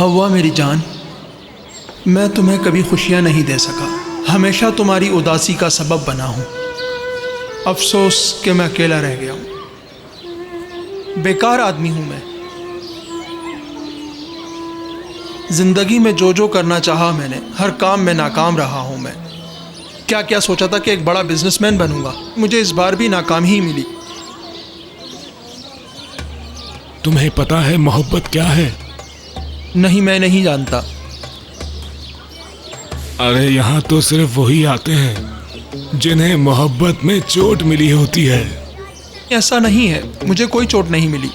हवा मेरी जान, मैं तुम्हें कभी खुशियां नहीं दे सका, हमेशा तुम्हारी उदासी का सबब बना हूं। अफसोस कि मैं अकेला रह गया हूं। बेकार आदमी हूं मैं। जिंदगी में जो जो करना चाहा मैंने, हर काम में नाकाम रहा हूं मैं। क्या क्या सोचा था कि एक बड़ा बिजनेसमैन बनूंगा, मुझे इस बार भी नाकाम ही मिली। तुम्हें पता है मोहब्बत क्या है? नहीं, मैं नहीं जानता। अरे यहाँ तो सिर्फ वही आते हैं जिन्हें मोहब्बत में चोट मिली होती है। ऐसा नहीं है, मुझे कोई चोट नहीं मिली,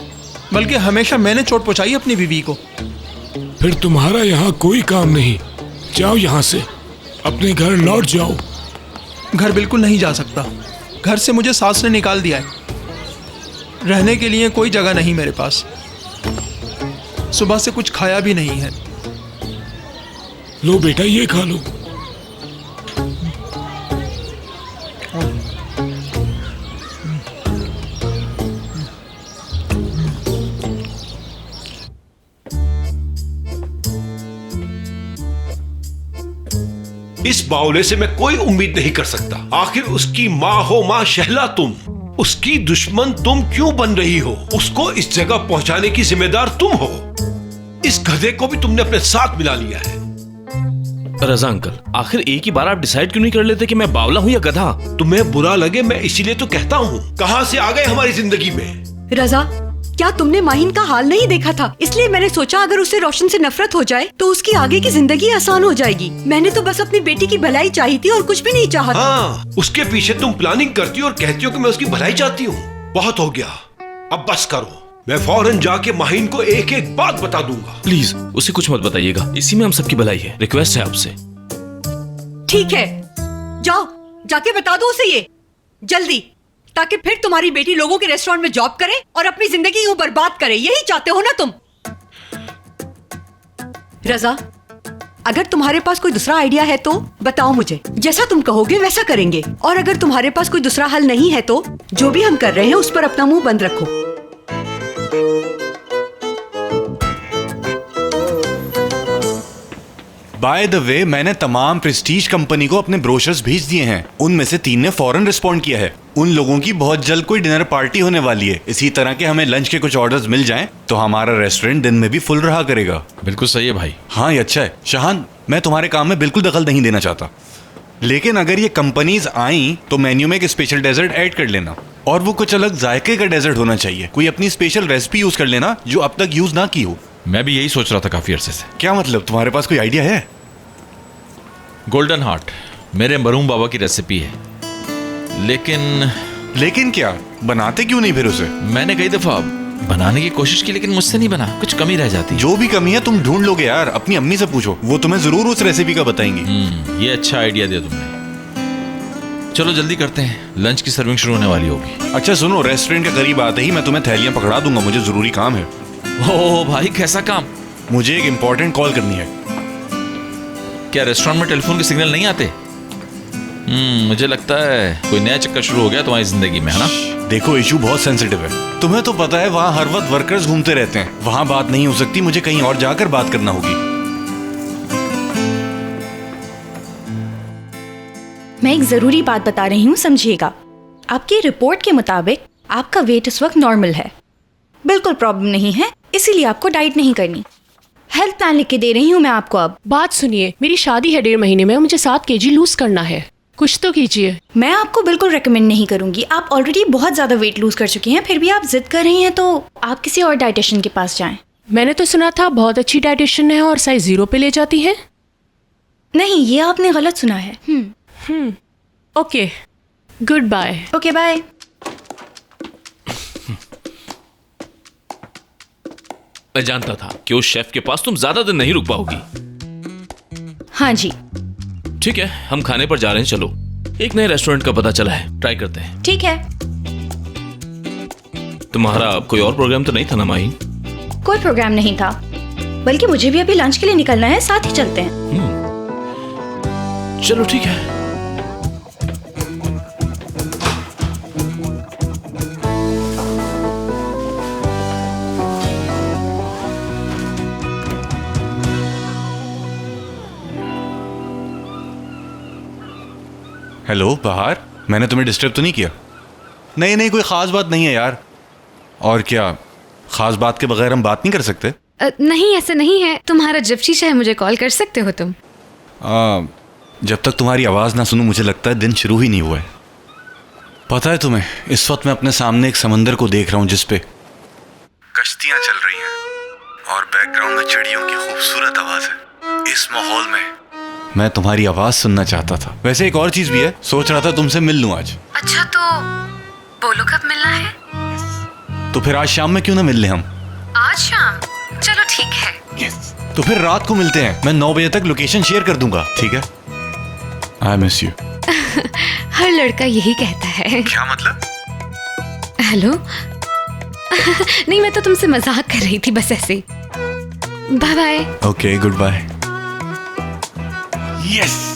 बल्कि हमेशा मैंने चोट पहुंचाई अपनी बीवी को। फिर तुम्हारा यहाँ कोई काम नहीं। जाओ यहाँ से, अपने घर लौट जाओ। घर बिल्कुल नहीं जा सकता। घर से मुझे सास ने निकाल दिया है। रहने के लिए कोई जगह नहीं मेरे पास। सुबह से कुछ खाया भी नहीं है। लो बेटा, ये खा लो। इस बावले से मैं कोई उम्मीद नहीं कर सकता। आखिर उसकी माँ हो माँ शहला तुम, उसकी दुश्मन तुम क्यों बन रही हो? उसको इस जगह पहुंचाने की जिम्मेदार तुम हो। इस गधे को भी तुमने अपने साथ मिला लिया है। रजा अंकल, आखिर एक ही बार आप डिसाइड क्यों नहीं कर लेते कि मैं बावला हूँ या गधा? तुम्हें बुरा लगे मैं इसीलिए तो कहता हूँ। कहाँ से आ गए हमारी जिंदगी में? रजा, क्या तुमने माहिन का हाल नहीं देखा था? इसलिए मैंने सोचा अगर उसे रोशन से नफरत हो जाए तो उसकी आगे की जिंदगी आसान हो जाएगी। मैंने तो बस अपनी बेटी की भलाई चाही थी और कुछ भी नहीं चाहा। हाँ, उसके पीछे तुम प्लानिंग करती हो और कहती हो कि मैं उसकी भलाई चाहती हूँ। बहुत हो गया, अब बस करो। मैं फौरन जाके माहिन को एक एक बात बता दूंगा। प्लीज उसे कुछ मत बताइएगा, इसी में हम सबकी भलाई है। रिक्वेस्ट है आपसे। ठीक है, जाओ जाके बता दो उसे ये जल्दी, ताकि फिर तुम्हारी बेटी लोगों के रेस्टोरेंट में जॉब करे और अपनी जिंदगी यूं बर्बाद करे। यही चाहते हो ना तुम? रजा, अगर तुम्हारे पास कोई दूसरा आइडिया है तो बताओ मुझे। जैसा तुम कहोगे वैसा करेंगे। और अगर तुम्हारे पास कोई दूसरा हल नहीं है तो जो भी हम कर रहे हैं उस पर अपना मुंह बंद रखो। बाय द वे, मैंने तमाम प्रेस्टीज कंपनी को अपने ब्रोशर्स भेज दिए हैं। उनमें से 3 ने फौरन रिस्पॉन्ड किया है। उन लोगों की बहुत जल्द कोई डिनर पार्टी होने वाली है। इसी तरह के हमें लंच के कुछ ऑर्डर्स मिल जाएं तो हमारा रेस्टोरेंट दिन में भी फुल रहा करेगा। बिल्कुल सही है भाई। हाँ, ये अच्छा है। शाहान, मैं तुम्हारे काम में बिल्कुल दखल नहीं देना चाहता, लेकिन अगर ये कंपनीज आई तो मेन्यू में एक स्पेशल डेजर्ट ऐड कर लेना। और वो कुछ अलग जायके का डेजर्ट होना चाहिए। कोई अपनी स्पेशल रेसिपी यूज कर लेना जो अब तक यूज ना की हो। मैं भी यही सोच रहा था काफी अरसे से। क्या मतलब, तुम्हारे पास कोई आइडिया है? गोल्डन हार्ट मेरे मरहूम बाबा की रेसिपी है, लेकिन क्या? बनाते क्यों नहीं फिर उसे? मैंने कई दफा बनाने की कोशिश की लेकिन मुझसे नहीं बना। कुछ कमी रह जाती। जो भी कमी है तुम ढूंढ लोगे यार। अपनी अम्मी से पूछो, वो तुम्हें जरूर उस रेसिपी का बताएंगी। ये अच्छा आइडिया दिया तुमने। चलो जल्दी करते हैं, लंच की सर्विंग शुरू होने वाली होगी। अच्छा सुनो, रेस्टोरेंट के करीब आते ही मैं तुम्हें थैलियां पकड़ा दूंगा। मुझे जरूरी काम है। ओह भाई, कैसा काम? मुझे एक इंपॉर्टेंट कॉल करनी है। क्या रेस्टोरेंट में टेलीफोन के सिग्नल नहीं आते? मुझे लगता है कोई नया चक्कर शुरू हो गया तुम्हारी जिंदगी में, है ना? देखो, इशू बहुत सेंसिटिव है। तुम्हें तो पता है वहाँ हर वक्त वर्कर्स घूमते रहते हैं। वहाँ बात नहीं हो सकती, मुझे कहीं और जाकर बात करना होगी। मैं एक जरूरी बात बता रही हूँ, समझिएगा। आपकी रिपोर्ट के मुताबिक आपका वेट इस वक्त नॉर्मल है, बिल्कुल प्रॉब्लम नहीं है, इसीलिए आपको डाइट नहीं करनी। हेल्थ प्लान लिख के दे रही हूँ मैं आपको। अब बात सुनिए, मेरी शादी है 1.5 महीने में, मुझे 7 kg लूज करना है। कुछ तो कीजिए। मैं आपको बिल्कुल रेकमेंड नहीं करूंगी। आप ऑलरेडी बहुत ज्यादा वेट लूज कर चुकी हैं, फिर भी आप जिद कर रही हैं तो आप किसी और डाइटिशियन के पास जाएं। मैंने तो सुना था बहुत अच्छी डाइटिशियन है और साइज 0 पे ले जाती है। नहीं, ये आपने गलत सुना है। Okay, good bye. Okay bye. मैं जानता था कि उस शेफ के पास तुम ज्यादा दिन नहीं रुक पाओगी। हाँ जी। ठीक है, हम खाने पर जा रहे हैं। चलो, एक नए रेस्टोरेंट का पता चला है, ट्राई करते हैं। ठीक है। तुम्हारा कोई और प्रोग्राम तो नहीं था ना माही? कोई प्रोग्राम नहीं था, बल्कि मुझे भी अभी लंच के लिए निकलना है, साथ ही चलते हैं। चलो ठीक है। हेलो बाहर, मैंने तुम्हें डिस्टर्ब तो नहीं किया? नहीं नहीं, कोई ख़ास बात नहीं है यार। और क्या, ख़ास बात के बगैर हम बात नहीं कर सकते? नहीं ऐसा नहीं है, तुम्हारा जब जी चाहे मुझे कॉल कर सकते हो तुम। जब तक तुम्हारी आवाज़ ना सुनूं मुझे लगता है दिन शुरू ही नहीं हुआ है। पता है तुम्हें, इस वक्त मैं अपने सामने एक समंदर को देख रहा हूँ जिस पे कश्तियाँ चल रही हैं और बैकग्राउंड में चिड़ियों की खूबसूरत आवाज़ है। इस माहौल में मैं तुम्हारी आवाज़ सुनना चाहता था। वैसे एक और चीज़ भी है, सोच रहा था तुमसे मिल लूँ आज। अच्छा तो बोलो कब मिलना है? तो फिर आज शाम में क्यों ना मिल लें हम? आज शाम? चलो ठीक है। तो फिर रात को मिलते हैं। मैं 9 बजे तक लोकेशन शेयर कर दूंगा, ठीक है? I miss you. हर लड़का यही कहता है। क्या मतलब? हेलो नहीं, मैं तो तुमसे मजाक कर रही थी बस ऐसे। Bye bye. Okay, good bye. Yes.